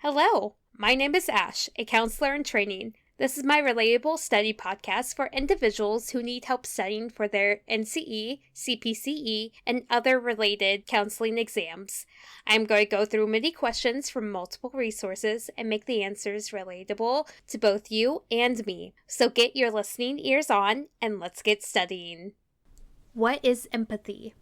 Hello, my name is Ash, a counselor in training. This is my Relatable study podcast for individuals who need help studying for their NCE, CPCE, and other related counseling exams. I'm going to go through many questions from multiple resources and make the answers relatable to both you and me. So get your listening ears on and let's get studying. What is empathy?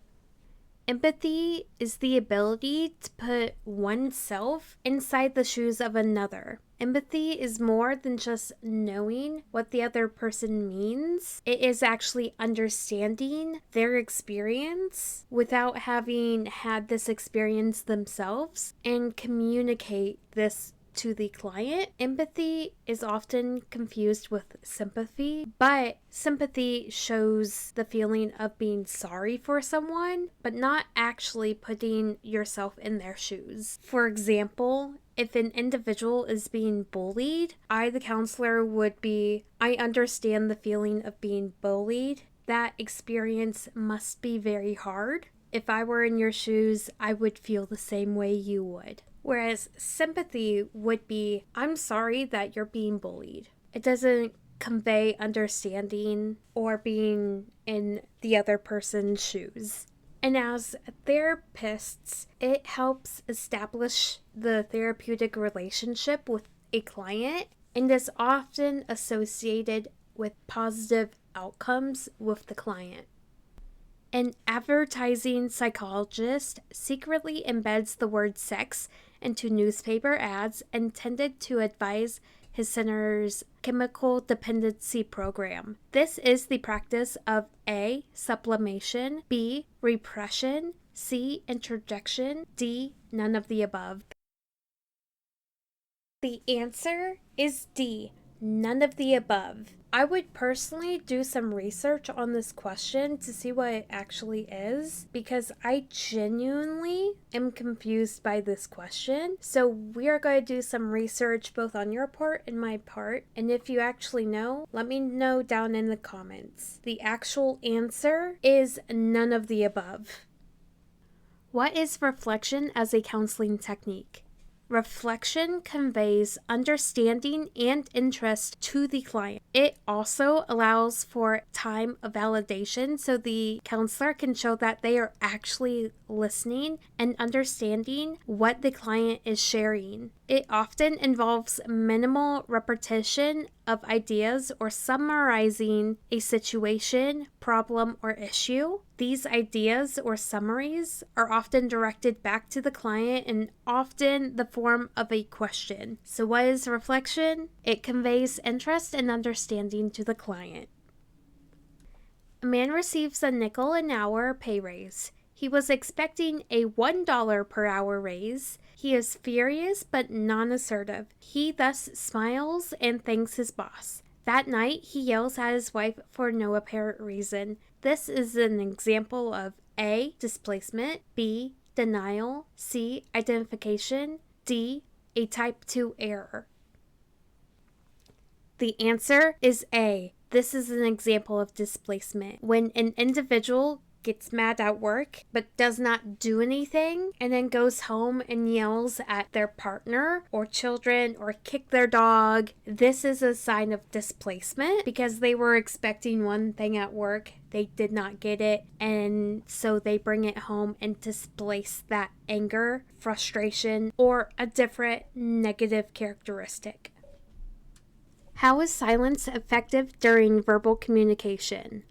Empathy is the ability to put oneself inside the shoes of another. Empathy is more than just knowing what the other person means. It is actually understanding their experience without having had this experience themselves and communicate this to the client. Empathy is often confused with sympathy, but sympathy shows the feeling of being sorry for someone, but not actually putting yourself in their shoes. For example, if an individual is being bullied, the counselor, would be, I understand the feeling of being bullied. That experience must be very hard. If I were in your shoes, I would feel the same way you would. Whereas sympathy would be, I'm sorry that you're being bullied. It doesn't convey understanding or being in the other person's shoes. And as therapists, it helps establish the therapeutic relationship with a client and is often associated with positive outcomes with the client. An advertising psychologist secretly embeds the word sex into newspaper ads intended to advise his center's chemical dependency program. This is the practice of A. Sublimation, B. Repression, C. Interjection, D. None of the above. The answer is D. None of the above. I would personally do some research on this question to see what it actually is, because I genuinely am confused by this question. So we are going to do some research both on your part and my part. And if you actually know, let me know down in the comments. The actual answer is none of the above. What is reflection as a counseling technique? Reflection conveys understanding and interest to the client. It also allows for time of validation so the counselor can show that they are actually listening and understanding what the client is sharing. It often involves minimal repetition of ideas or summarizing a situation, problem, or issue. These ideas or summaries are often directed back to the client in often the form of a question. So what is reflection? It conveys interest and understanding to the client. A man receives a nickel an hour pay raise. He was expecting a $1 per hour raise. He is furious but non-assertive. He thus smiles and thanks his boss. That night, he yells at his wife for no apparent reason. This is an example of A. Displacement, B. Denial, C. Identification, D. A type 2 error. The answer is A. This is an example of displacement. When an individual gets mad at work but does not do anything and then goes home and yells at their partner or children or kick their dog, this is a sign of displacement because they were expecting one thing at work, they did not get it, and so they bring it home and displace that anger, frustration, or a different negative characteristic. How is silence effective during verbal communication?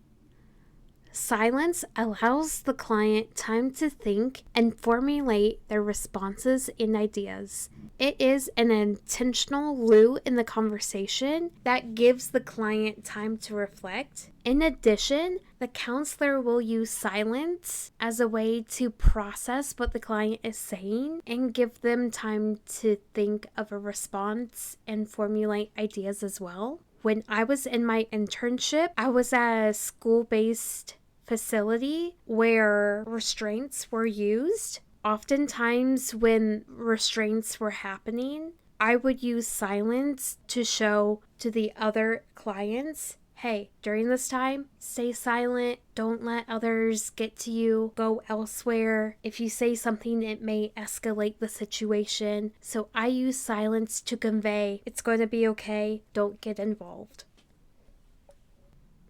Silence allows the client time to think and formulate their responses and ideas. It is an intentional lull in the conversation that gives the client time to reflect. In addition, the counselor will use silence as a way to process what the client is saying and give them time to think of a response and formulate ideas as well. When I was in my internship, I was at a school-based facility where restraints were used. Oftentimes when restraints were happening, I would use silence to show to the other clients hey, during this time, stay silent. Don't let others get to you. Go elsewhere. If you say something, it may escalate the situation. So I use silence to convey it's going to be okay. Don't get involved.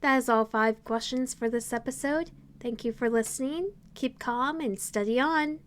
That is all 5 questions for this episode. Thank you for listening. Keep calm and study on.